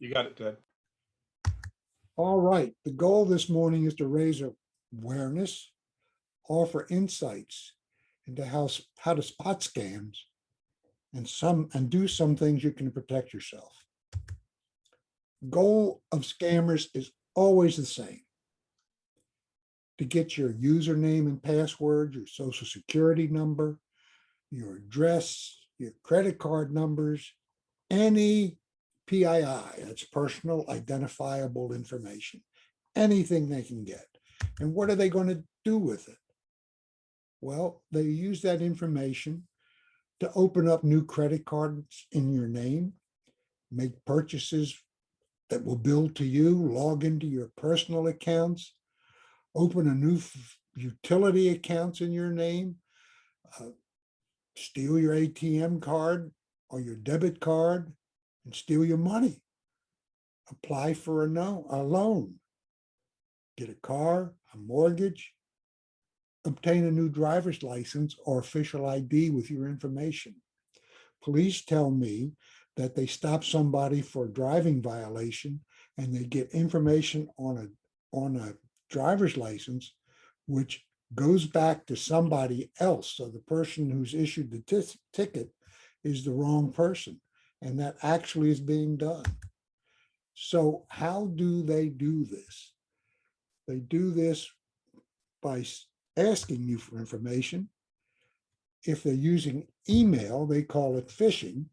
You got it, Ted. All right, the goal this morning is to raise awareness, offer insights into how to spot scams and do some things you can protect yourself. Goal of scammers is always the same: to get your username and password, your social security number, your address, your credit card numbers, any PII, that's personal identifiable information, anything they can get. And what are they going to do with it? Well, they use that information to open up new credit cards in your name, make purchases that will bill to you, log into your personal accounts, open a new utility accounts in your name, steal your ATM card or your debit card and steal your money, apply for a loan, get a car, a mortgage, obtain a new driver's license or official ID with your information. Police tell me that they stop somebody for a driving violation and they get information on a driver's license, which goes back to somebody else. So the person who's issued the ticket is the wrong person, and that actually is being done. So how do they do this? They do this by asking you for information. If they're using email, they call it phishing.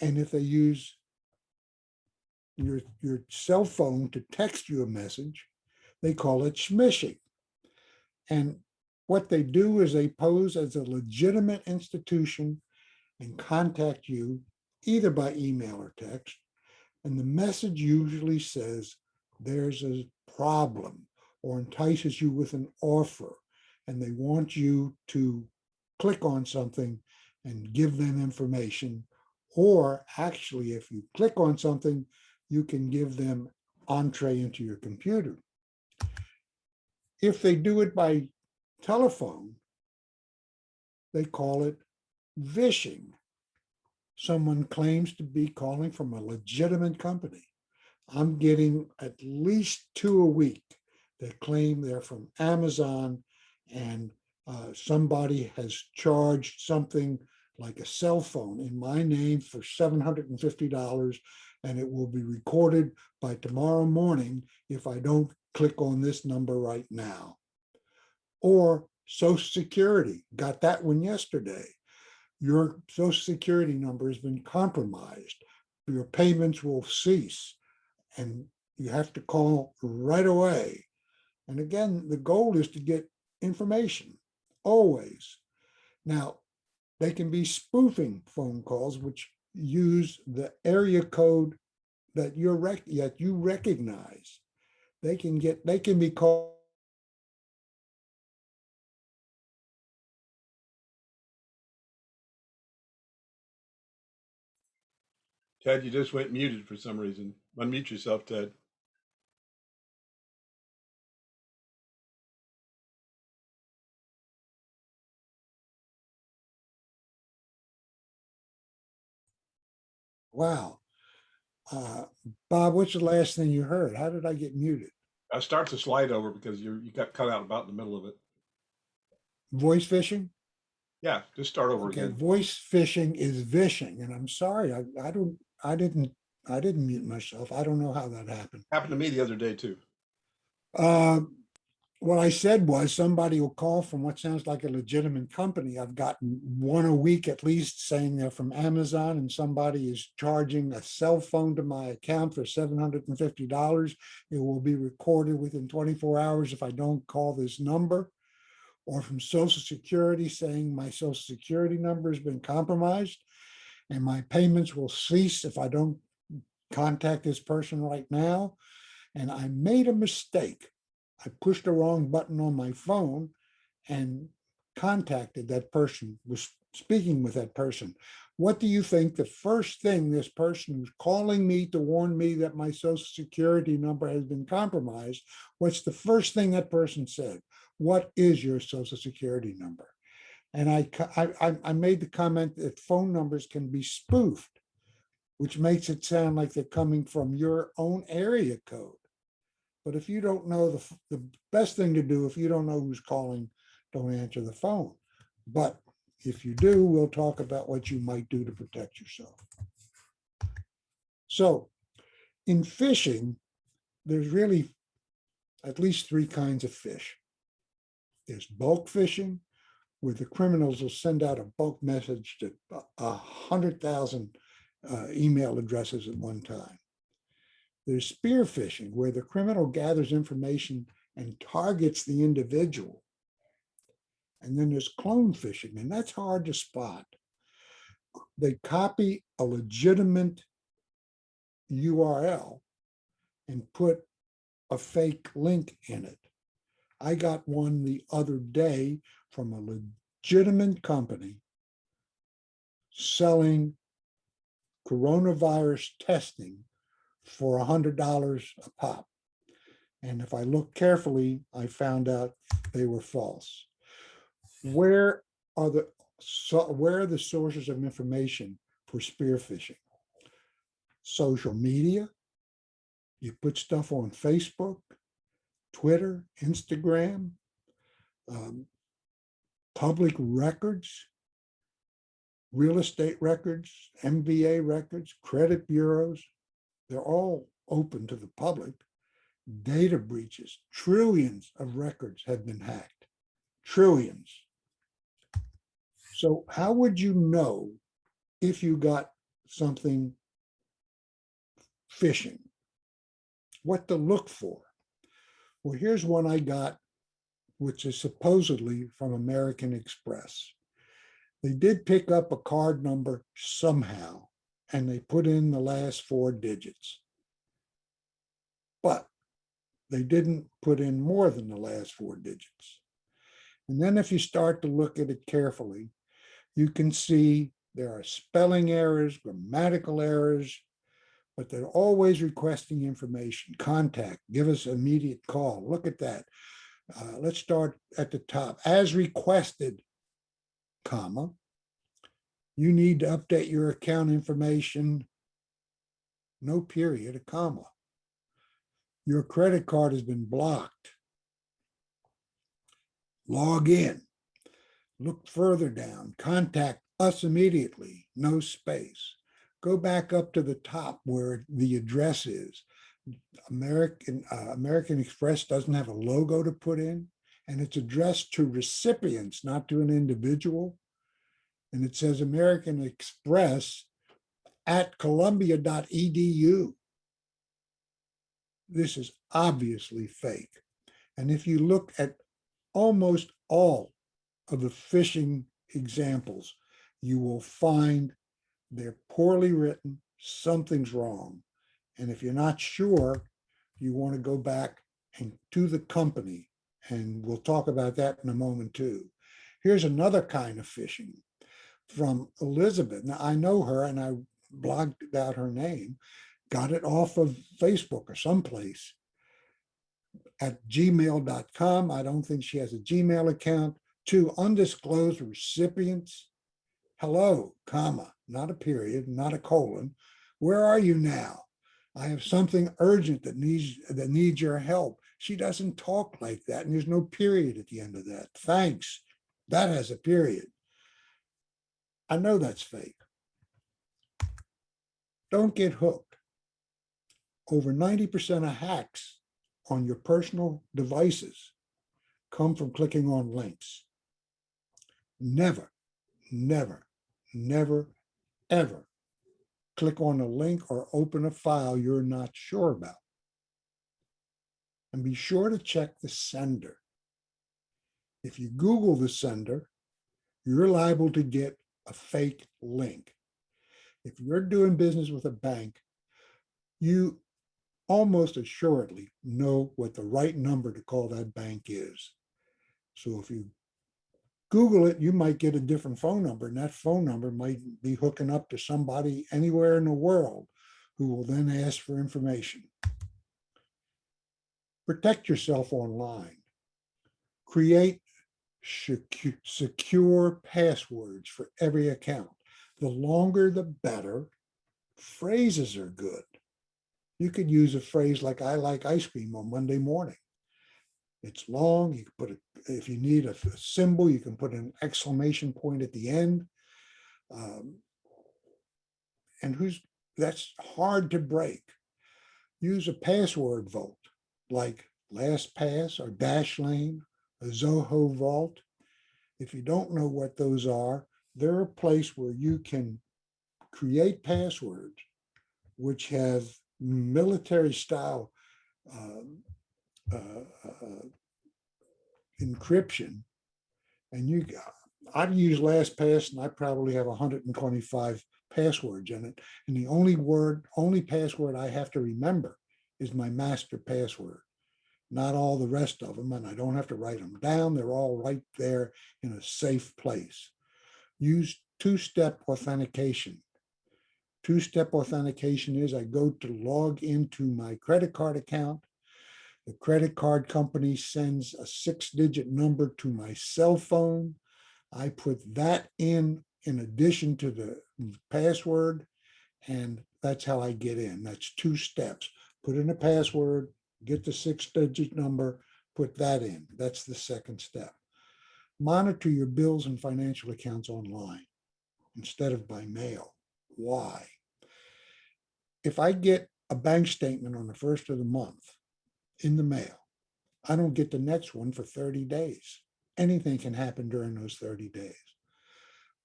And if they use your cell phone to text you a message, they call it smishing. And what they do is they pose as a legitimate institution and contact you either by email or text. And the message usually says there's a problem or entices you with an offer. And they want you to click on something and give them information. Or actually, if you click on something, you can give them entree into your computer. If they do it by telephone, they call it Vishing. Someone claims to be calling from a legitimate company. I'm getting at least 2 a week that claim they're from Amazon, and somebody has charged something like a cell phone in my name for $750, and it will be recorded by tomorrow morning if I don't click on this number right now. Or Social Security, got that one yesterday. Your Social Security number has been compromised. Your payments will cease, and you have to call right away. And again, the goal is to get information, always. Now, they can be spoofing phone calls, which use the area code that you recognize. They can be called. Ted, you just went muted for some reason. Unmute yourself, Ted. Wow. Bob, what's the last thing you heard? How did I get muted? I start to slide over because you got cut out about in the middle of it. Voice phishing? Yeah, just start over Okay, again. voice phishing is vishing, and I'm sorry, I didn't mute myself. I don't know how that happened. Happened to me the other day too. Uh, what I said was somebody will call from what sounds like a legitimate company. I've gotten 1 a week at least saying they're from Amazon, and somebody is charging a cell phone to my account for $750. It will be recorded within 24 hours if I don't call this number. Or from Social Security saying my Social Security number has been compromised and my payments will cease if I don't contact this person right now. And I made a mistake. I pushed the wrong button on my phone and contacted that person, was speaking with that person. What do you think the first thing this person who's calling me to warn me that my Social Security number has been compromised, what's the first thing that person said? What is your Social Security number? And I made the comment that phone numbers can be spoofed. which makes it sound like they're coming from your own area code. But if you don't know, the best thing to do, if you don't know who's calling, don't answer the phone. But if you do, we'll talk about what you might do to protect yourself. So in phishing, there's really at least three kinds of fish. There's bulk phishing, where the criminals will send out a bulk message to 100,000 email addresses at one time. There's spear phishing, where the criminal gathers information and targets the individual. And then there's clone phishing, and that's hard to spot. They copy a legitimate URL and put a fake link in it. I got one the other day from a legitimate company selling coronavirus testing for $100 a pop. And if I looked carefully, I found out they were false. Where are the sources of information for spear phishing? Social media. You put stuff on Facebook, Twitter, Instagram, public records, real estate records, MBA records, credit bureaus. They're all open to the public. Data breaches, trillions of records have been hacked, trillions. So how would you know if you got something phishing? What to look for? Well, here's one I got, which is supposedly from American Express. They did pick up a card number somehow, and they put in the last 4 digits. But they didn't put in more than the last 4 digits. And then if you start to look at it carefully, you can see there are spelling errors, grammatical errors, but they're always requesting information. Contact, give us an immediate call. Look at that. Let's start at the top. As requested, comma, you need to update your account information, no period, a comma. Your credit card has been blocked. Log in. Look further down. Contact us immediately, no space. Go back up to the top where the address is. American Express doesn't have a logo to put in, and it's addressed to recipients, not to an individual. And it says American Express at columbia.edu. This is obviously fake. And if you look at almost all of the phishing examples, you will find they're poorly written, something's wrong. And if you're not sure, you want to go back and to the company, and we'll talk about that in a moment too. Here's another kind of phishing from Elizabeth. Now, I know her, and I blogged about her name, got it off of Facebook or someplace at gmail.com. I don't think she has a Gmail account. To undisclosed recipients. Hello, comma, not a period, not a colon. Where are you now? I have something urgent that needs your help. She doesn't talk like that, and there's no period at the end of that. Thanks. That has a period. I know that's fake. Don't get hooked. Over 90% of hacks on your personal devices come from clicking on links. Never, never, never, ever click on a link or open a file you're not sure about. And be sure to check the sender. If you Google the sender, you're liable to get a fake link. If you're doing business with a bank, you almost assuredly know what the right number to call that bank is. So if you Google it, you might get a different phone number, and that phone number might be hooking up to somebody anywhere in the world who will then ask for information. Protect yourself online. Create secure passwords for every account. The longer, the better. Phrases are good. You could use a phrase like, I like ice cream on Monday morning. It's long. You can put it, if you need a symbol, you can put an exclamation point at the end. Um, and that's hard to break. Use a password vault like LastPass or Dashlane, a Zoho vault. If you don't know what those are, they're a place where you can create passwords which have military style um, encryption. And I've used LastPass and I probably have 125 passwords in it. And the only password I have to remember is my master password, not all the rest of them. And I don't have to write them down. They're all right there in a safe place. Use two-step authentication. Two-step authentication is I go to log into my credit card account. The credit card company sends a 6-digit number to my cell phone. I put that in addition to the password, and that's how I get in. That's 2 steps. Put in a password, get the 6-digit number, put that in. That's the second step. Monitor your bills and financial accounts online instead of by mail. Why? If I get a bank statement on the first of the month in the mail, I don't get the next one for 30 days. Anything can happen during those 30 days.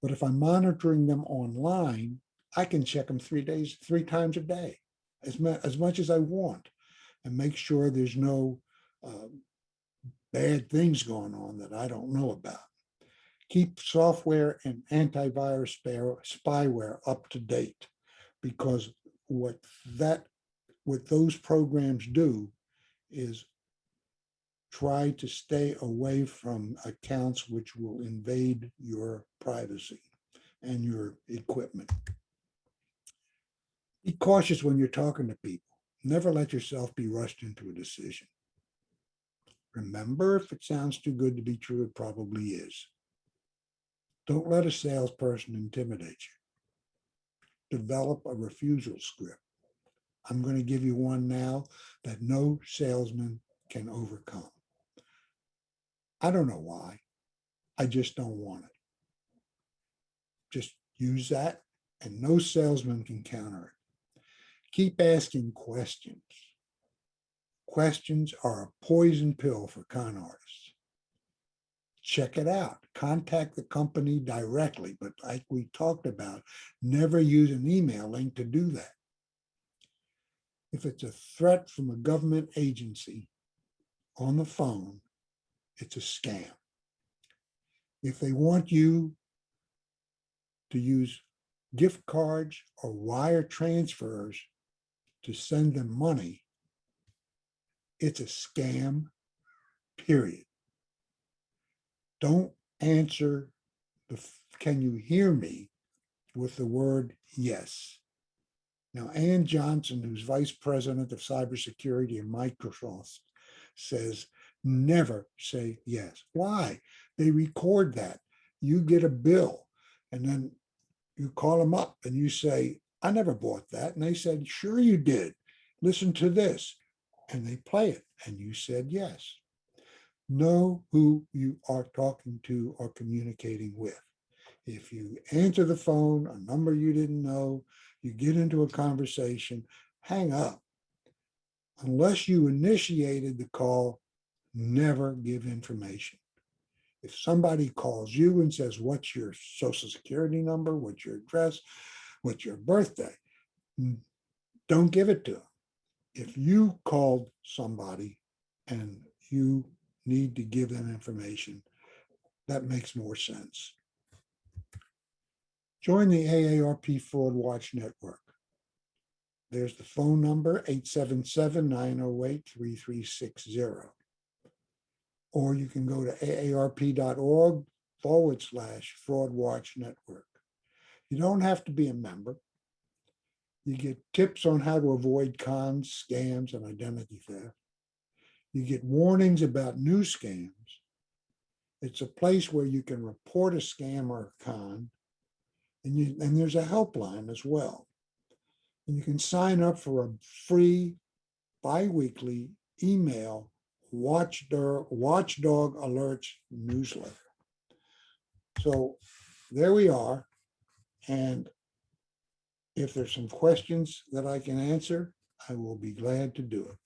But if I'm monitoring them online, I can check them 3 times a day, as much as I want, and make sure there's no bad things going on that I don't know about. Keep software and antivirus spyware up to date, because what those programs do is try to stay away from accounts which will invade your privacy and your equipment. Be cautious when you're talking to people. Never let yourself be rushed into a decision. Remember, if it sounds too good to be true, it probably is. Don't let a salesperson intimidate you. Develop a refusal script. I'm going to give you one now that no salesman can overcome. I don't know why. I just don't want it. Just use that, and no salesman can counter it. Keep asking questions. Questions are a poison pill for con artists. Check it out. Contact the company directly, but like we talked about, never use an email link to do that. If it's a threat from a government agency on the phone, it's a scam. If they want you to use gift cards or wire transfers to send them money, it's a scam, period. Don't answer the "can you hear me" with the word yes. Now, Ann Johnson, who's vice president of cybersecurity in Microsoft, says never say yes. Why? They record that. You get a bill, and then you call them up and you say, I never bought that. And they said, sure you did. Listen to this. And they play it. And you said yes. Know who you are talking to or communicating with. If you answer the phone, a number you didn't know, you get into a conversation, hang up. Unless you initiated the call, never give information. If somebody calls you and says, what's your social security number, what's your address, what's your birthday, don't give it to them. If you called somebody and you need to give them information, that makes more sense. Join the AARP Fraud Watch Network. There's the phone number, 877-908-3360. Or you can go to aarp.org/Fraud Watch Network. You don't have to be a member. You get tips on how to avoid cons, scams, and identity theft. You get warnings about new scams. It's a place where you can report a scam or a con, and there's a helpline as well. And you can sign up for a free bi-weekly email watchdog alerts newsletter. So there we are. And if there's some questions that I can answer, I will be glad to do it.